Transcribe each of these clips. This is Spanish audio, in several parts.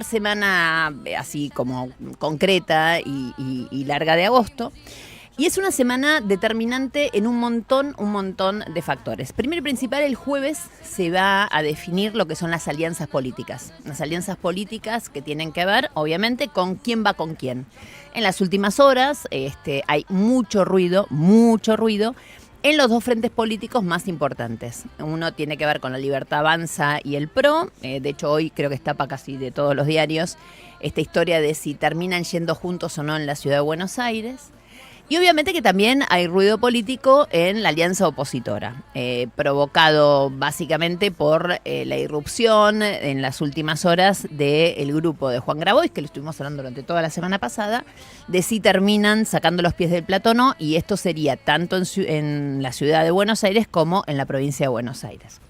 semana así como concreta y larga de agosto. Y es una semana determinante en un montón de factores. Primero y principal, el jueves se va a definir lo que son las alianzas políticas. Las alianzas políticas que tienen que ver, obviamente, con quién va con quién. En las últimas horas hay mucho ruido en los dos frentes políticos más importantes. Uno tiene que ver con la Libertad Avanza y el PRO. De hecho, hoy creo que está para casi de todos los diarios esta historia de si terminan yendo juntos o no en la ciudad de Buenos Aires. Y obviamente que también hay ruido político en la alianza opositora, provocado básicamente por la irrupción en las últimas horas del grupo de Juan Grabois, que lo estuvimos hablando durante toda la semana pasada, de si terminan sacando los pies del plato o no, y esto sería tanto en la ciudad de Buenos Aires como en la provincia de Buenos Aires.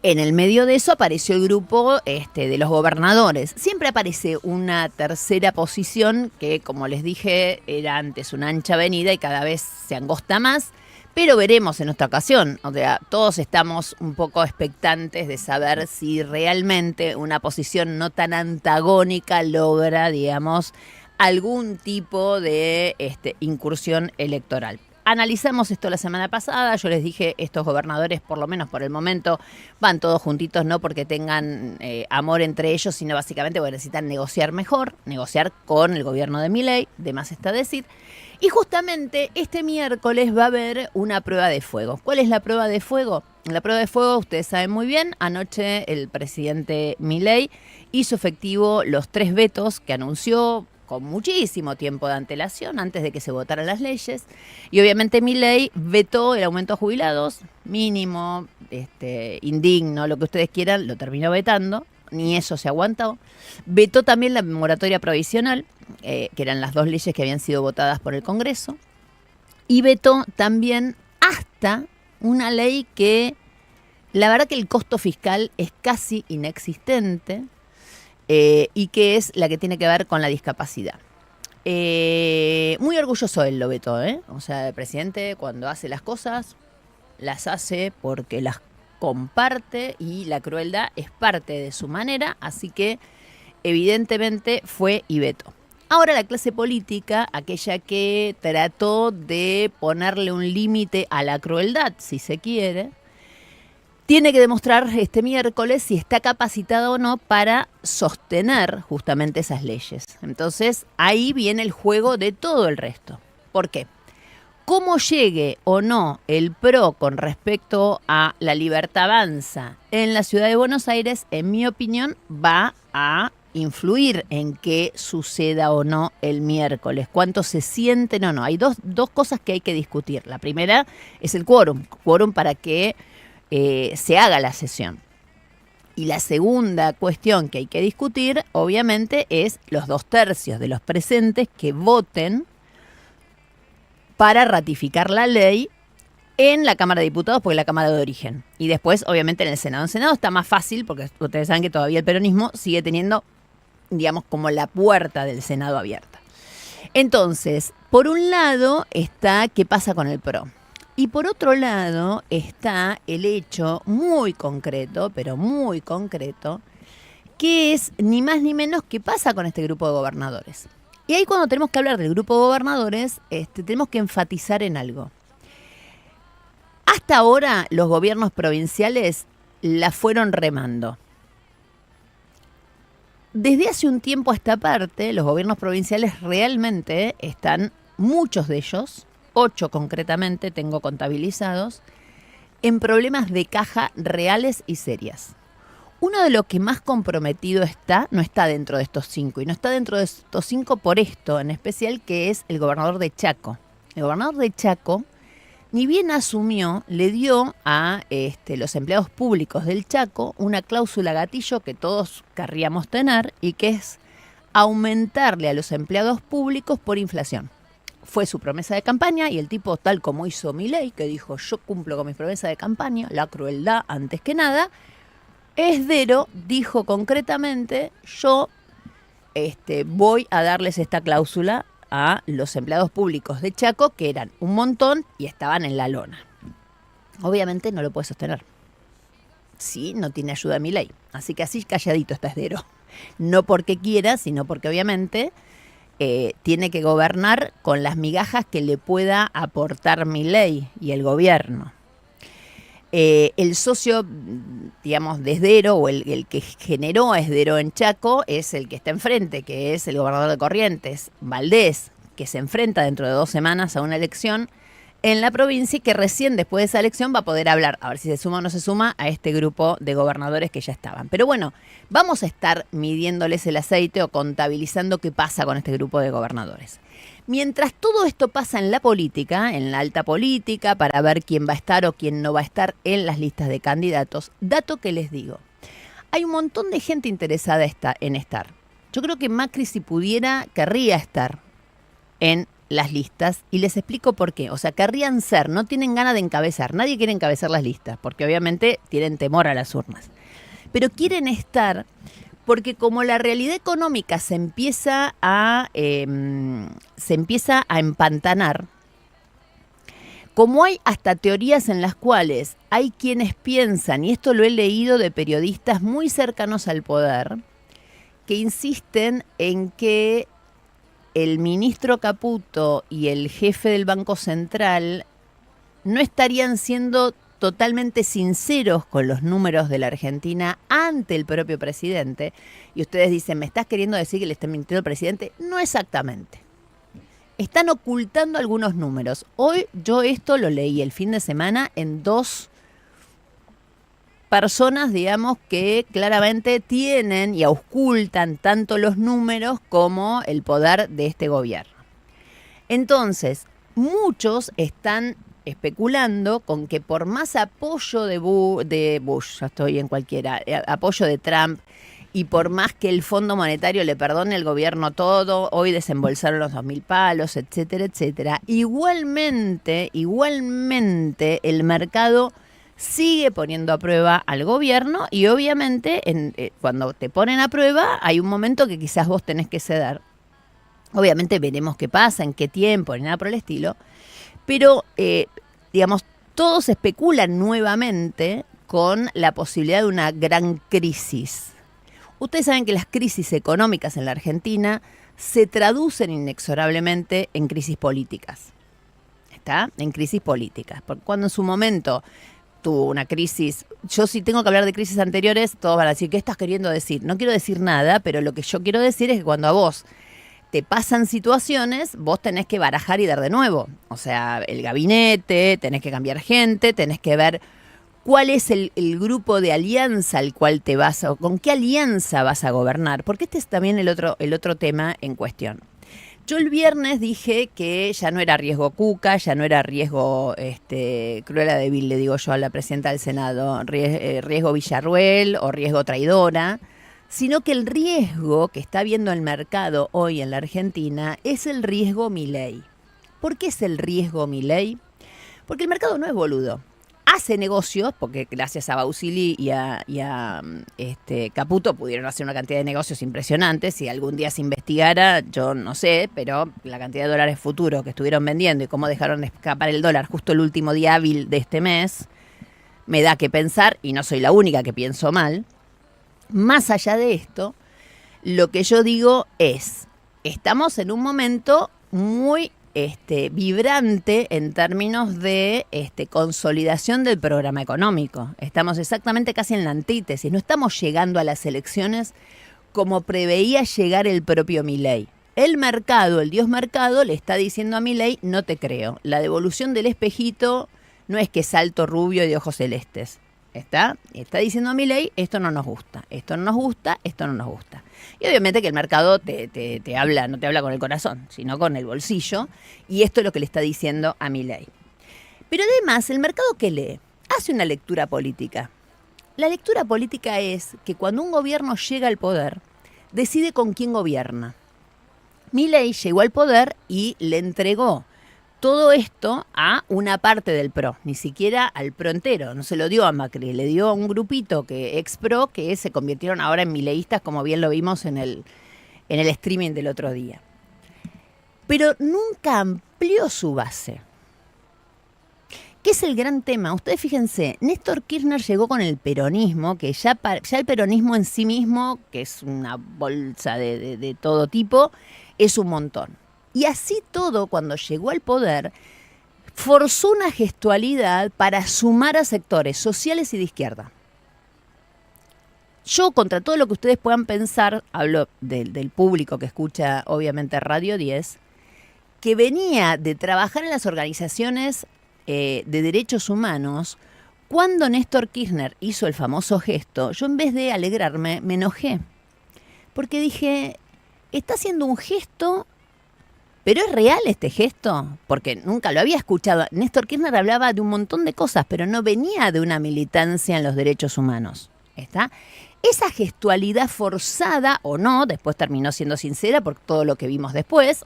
En el medio de eso apareció el grupo de los gobernadores. Siempre aparece una tercera posición que, como les dije, era antes una ancha avenida y cada vez se angosta más. Pero veremos en esta ocasión. O sea, todos estamos un poco expectantes de saber si realmente una posición no tan antagónica logra, digamos, algún tipo de incursión electoral. Analizamos esto la semana pasada, yo les dije, estos gobernadores, por lo menos por el momento, van todos juntitos, no porque tengan amor entre ellos, sino básicamente porque necesitan negociar mejor, negociar con el gobierno de Milei, de más está decir. Y justamente este miércoles va a haber una prueba de fuego. ¿Cuál es la prueba de fuego? La prueba de fuego, ustedes saben muy bien, anoche el presidente Milei hizo efectivo los 3 vetos que anunció con muchísimo tiempo de antelación, antes de que se votaran las leyes. Y obviamente Milei vetó el aumento a jubilados, mínimo, indigno, lo que ustedes quieran, lo terminó vetando, ni eso se aguantó. Vetó también la moratoria provisional, que eran las 2 leyes que habían sido votadas por el Congreso. Y vetó también hasta una ley que, la verdad que el costo fiscal es casi inexistente, y que es la que tiene que ver con la discapacidad. Muy orgulloso él lo vetó, O sea, el presidente cuando hace las cosas, las hace porque las comparte y la crueldad es parte de su manera, así que evidentemente fue y vetó. Ahora la clase política, aquella que trató de ponerle un límite a la crueldad, si se quiere, tiene que demostrar este miércoles si está capacitado o no para sostener justamente esas leyes. Entonces, ahí viene el juego de todo el resto. ¿Por qué? Cómo llegue o no el PRO con respecto a la Libertad Avanza en la ciudad de Buenos Aires, en mi opinión, va a influir en qué suceda o no el miércoles, cuánto se sienten o no. Hay dos cosas que hay que discutir. La primera es el quórum para que se haga la sesión. Y la segunda cuestión que hay que discutir, obviamente, es los 2/3 de los presentes que voten para ratificar la ley en la Cámara de Diputados, porque es la Cámara de origen. Y después, obviamente, en el Senado. En el Senado está más fácil, porque ustedes saben que todavía el peronismo sigue teniendo, digamos, como la puerta del Senado abierta. Entonces, por un lado está qué pasa con el PRO. Y por otro lado está el hecho muy concreto, pero muy concreto, que es ni más ni menos qué pasa con este grupo de gobernadores. Y ahí cuando tenemos que hablar del grupo de gobernadores, tenemos que enfatizar en algo. Hasta ahora los gobiernos provinciales la fueron remando. Desde hace un tiempo a esta parte, los gobiernos provinciales realmente están, muchos de ellos, 8 concretamente tengo contabilizados, en problemas de caja reales y serias. Uno de los que más comprometido está, no está dentro de estos 5, y no está dentro de estos 5 por esto en especial, que es el gobernador de Chaco. El gobernador de Chaco, ni bien asumió, le dio a los empleados públicos del Chaco una cláusula gatillo que todos querríamos tener, y que es aumentarle a los empleados públicos por inflación. Fue su promesa de campaña y el tipo, tal como hizo Milei, que dijo yo cumplo con mis promesas de campaña, la crueldad antes que nada, Esdero dijo concretamente yo voy a darles esta cláusula a los empleados públicos de Chaco, que eran un montón y estaban en la lona. Obviamente no lo puede sostener. Sí, no tiene ayuda de Milei, así que así calladito está Esdero. No porque quiera, sino porque obviamente tiene que gobernar con las migajas que le pueda aportar Milei y el gobierno. El socio, digamos, de Esdero, o el que generó a Esdero en Chaco, es el que está enfrente, que es el gobernador de Corrientes, Valdés, que se enfrenta dentro de 2 semanas a una elección en la provincia y que recién después de esa elección va a poder hablar, a ver si se suma o no se suma a este grupo de gobernadores que ya estaban. Pero bueno, vamos a estar midiéndoles el aceite o contabilizando qué pasa con este grupo de gobernadores. Mientras todo esto pasa en la política, en la alta política, para ver quién va a estar o quién no va a estar en las listas de candidatos, dato que les digo, hay un montón de gente interesada en estar. Yo creo que Macri, si pudiera, querría estar en las listas y les explico por qué. O sea, querrían ser, no tienen ganas de encabezar, nadie quiere encabezar las listas, porque obviamente tienen temor a las urnas. Pero quieren estar porque como la realidad económica se empieza a empantanar, como hay hasta teorías en las cuales hay quienes piensan, y esto lo he leído de periodistas muy cercanos al poder, que insisten en que el ministro Caputo y el jefe del Banco Central no estarían siendo totalmente sinceros con los números de la Argentina ante el propio presidente. Y ustedes dicen, ¿me estás queriendo decir que le está mintiendo el presidente? No exactamente. Están ocultando algunos números. Hoy yo esto lo leí el fin de semana en 2 personas, digamos, que claramente tienen y auscultan tanto los números como el poder de este gobierno. Entonces, muchos están especulando con que por más apoyo de Bush, ya estoy en cualquiera, apoyo de Trump, y por más que el Fondo Monetario le perdone al gobierno todo, hoy desembolsaron los 2.000 palos, etcétera, etcétera, igualmente el mercado sigue poniendo a prueba al gobierno y obviamente cuando te ponen a prueba hay un momento que quizás vos tenés que ceder. Obviamente veremos qué pasa, en qué tiempo, ni nada por el estilo, pero digamos, todos especulan nuevamente con la posibilidad de una gran crisis. Ustedes saben que las crisis económicas en la Argentina se traducen inexorablemente en crisis políticas. ¿Está? En crisis políticas. Porque cuando en su momento tuvo una crisis, yo si tengo que hablar de crisis anteriores, todos van a decir, ¿qué estás queriendo decir? No quiero decir nada, pero lo que yo quiero decir es que cuando a vos te pasan situaciones, vos tenés que barajar y dar de nuevo. O sea, el gabinete, tenés que cambiar gente, tenés que ver cuál es el grupo de alianza al cual te vas, o con qué alianza vas a gobernar, porque este es también el otro tema en cuestión. Yo el viernes dije que ya no era riesgo Cuca, ya no era riesgo Cruella de Vil, le digo yo a la presidenta del Senado, riesgo Villarruel o riesgo traidora, sino que el riesgo que está viendo el mercado hoy en la Argentina es el riesgo Milei. ¿Por qué es el riesgo Milei? Porque el mercado no es boludo. Hace negocios, porque gracias a Bausili y a Caputo pudieron hacer una cantidad de negocios impresionantes. Si algún día se investigara, yo no sé, pero la cantidad de dólares futuros que estuvieron vendiendo y cómo dejaron escapar el dólar justo el último día hábil de este mes, me da que pensar, y no soy la única que pienso mal. Más allá de esto, lo que yo digo es, estamos en un momento muy vibrante en términos de consolidación del programa económico. Estamos exactamente casi en la antítesis. No estamos llegando a las elecciones como preveía llegar el propio Milei. El mercado, el dios mercado, le está diciendo a Milei, no te creo. La devolución del espejito no es que es alto, rubio y de ojos celestes. Está diciendo a Milei, esto no nos gusta, esto no nos gusta, esto no nos gusta. Y obviamente que el mercado te habla, no te habla con el corazón, sino con el bolsillo, y esto es lo que le está diciendo a Milei. Pero además, el mercado, ¿qué lee? Hace una lectura política. La lectura política es que cuando un gobierno llega al poder, decide con quién gobierna. Milei llegó al poder y le entregó todo esto a una parte del PRO, ni siquiera al PRO entero, no se lo dio a Macri, le dio a un grupito ex-PRO que se convirtieron ahora en mileístas, como bien lo vimos en el streaming del otro día. Pero nunca amplió su base. ¿Qué es el gran tema? Ustedes fíjense, Néstor Kirchner llegó con el peronismo, que ya el peronismo en sí mismo, que es una bolsa de todo tipo, es un montón. Y así todo, cuando llegó al poder, forzó una gestualidad para sumar a sectores sociales y de izquierda. Yo, contra todo lo que ustedes puedan pensar, hablo del público que escucha obviamente Radio 10, que venía de trabajar en las organizaciones de derechos humanos. Cuando Néstor Kirchner hizo el famoso gesto, yo en vez de alegrarme, me enojé. Porque dije, está haciendo un gesto, pero ¿es real este gesto? Porque nunca lo había escuchado. Néstor Kirchner hablaba de un montón de cosas, pero no venía de una militancia en los derechos humanos. ¿Está? Esa gestualidad forzada o no, después terminó siendo sincera por todo lo que vimos después.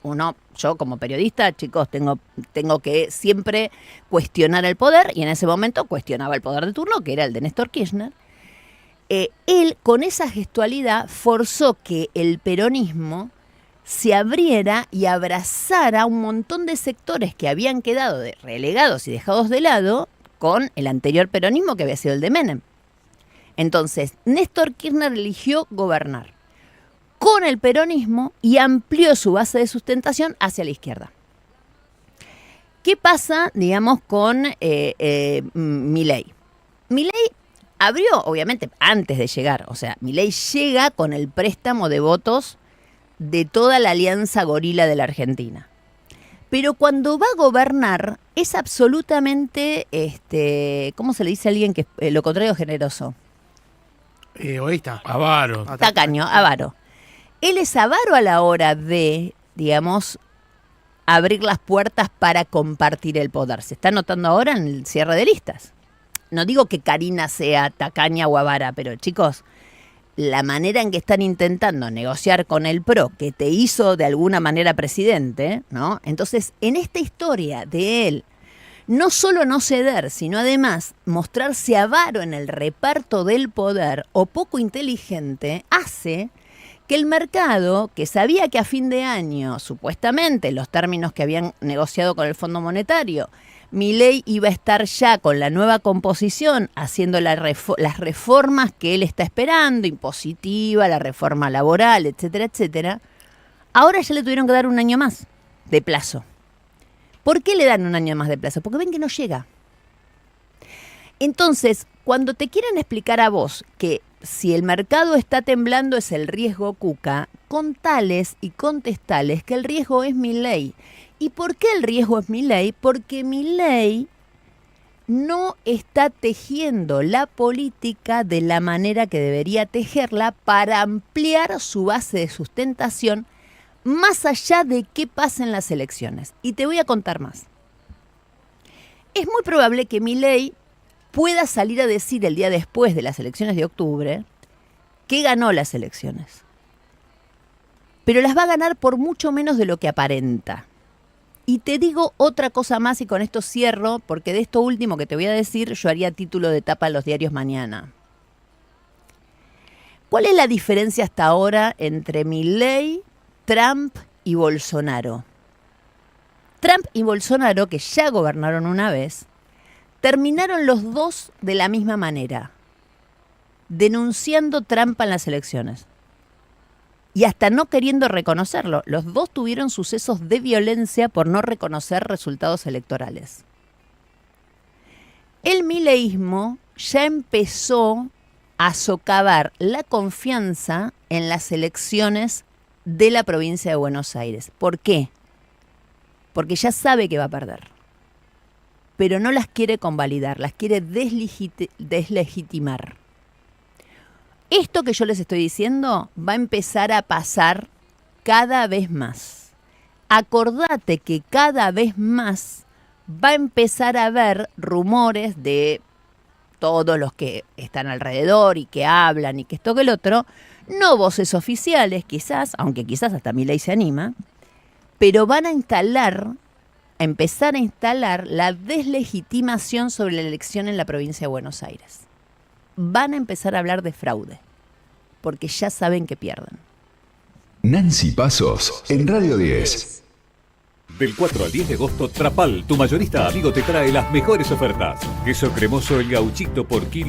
Yo como periodista, chicos, tengo que siempre cuestionar el poder, y en ese momento cuestionaba el poder de turno, que era el de Néstor Kirchner. Él, con esa gestualidad, forzó que el peronismo se abriera y abrazara un montón de sectores que habían quedado relegados y dejados de lado con el anterior peronismo, que había sido el de Menem. Entonces, Néstor Kirchner eligió gobernar con el peronismo y amplió su base de sustentación hacia la izquierda. ¿Qué pasa, digamos, con Milei? Milei abrió, obviamente, antes de llegar. O sea, Milei llega con el préstamo de votos de toda la alianza gorila de la Argentina. Pero cuando va a gobernar, es absolutamente, ¿cómo se le dice a alguien que es lo contrario generoso? Egoísta. Avaro. Tacaño, avaro. Él es avaro a la hora de, digamos, abrir las puertas para compartir el poder. Se está notando ahora en el cierre de listas. No digo que Karina sea tacaña o avara, pero chicos, la manera en que están intentando negociar con el PRO, que te hizo de alguna manera presidente, ¿no? Entonces, en esta historia de él, no solo no ceder, sino además mostrarse avaro en el reparto del poder o poco inteligente, hace que el mercado, que sabía que a fin de año, supuestamente, los términos que habían negociado con el Fondo Monetario, Milei iba a estar ya con la nueva composición, haciendo las reformas que él está esperando, impositiva, la reforma laboral, etcétera, etcétera, ahora ya le tuvieron que dar un año más de plazo. ¿Por qué le dan un año más de plazo? Porque ven que no llega. Entonces, cuando te quieren explicar a vos que si el mercado está temblando es el riesgo Cuca, contales y contestales que el riesgo es Milei. ¿Y por qué el riesgo es Milei? Porque Milei no está tejiendo la política de la manera que debería tejerla para ampliar su base de sustentación más allá de qué pasa en las elecciones. Y te voy a contar más. Es muy probable que Milei pueda salir a decir el día después de las elecciones de octubre que ganó las elecciones. Pero las va a ganar por mucho menos de lo que aparenta. Y te digo otra cosa más y con esto cierro, porque de esto último que te voy a decir yo haría título de tapa en los diarios mañana. ¿Cuál es la diferencia hasta ahora entre Milei, Trump y Bolsonaro? Trump y Bolsonaro, que ya gobernaron una vez, terminaron los dos de la misma manera, denunciando trampa en las elecciones. Y hasta no queriendo reconocerlo. Los dos tuvieron sucesos de violencia por no reconocer resultados electorales. El mileísmo ya empezó a socavar la confianza en las elecciones de la provincia de Buenos Aires. ¿Por qué? Porque ya sabe que va a perder. Pero no las quiere convalidar, las quiere deslegitimar. Esto que yo les estoy diciendo va a empezar a pasar cada vez más. Acordate que cada vez más va a empezar a haber rumores de todos los que están alrededor y que hablan y que esto que el otro, no voces oficiales quizás, aunque quizás hasta Milei se anima, pero van a empezar a instalar la deslegitimación sobre la elección en la provincia de Buenos Aires. Van a empezar a hablar de fraude, porque ya saben que pierden. Nancy Pasos en Radio 10. Del 4 al 10 de agosto, Trapal, tu mayorista amigo, te trae las mejores ofertas. Queso cremoso El Gauchito por kilo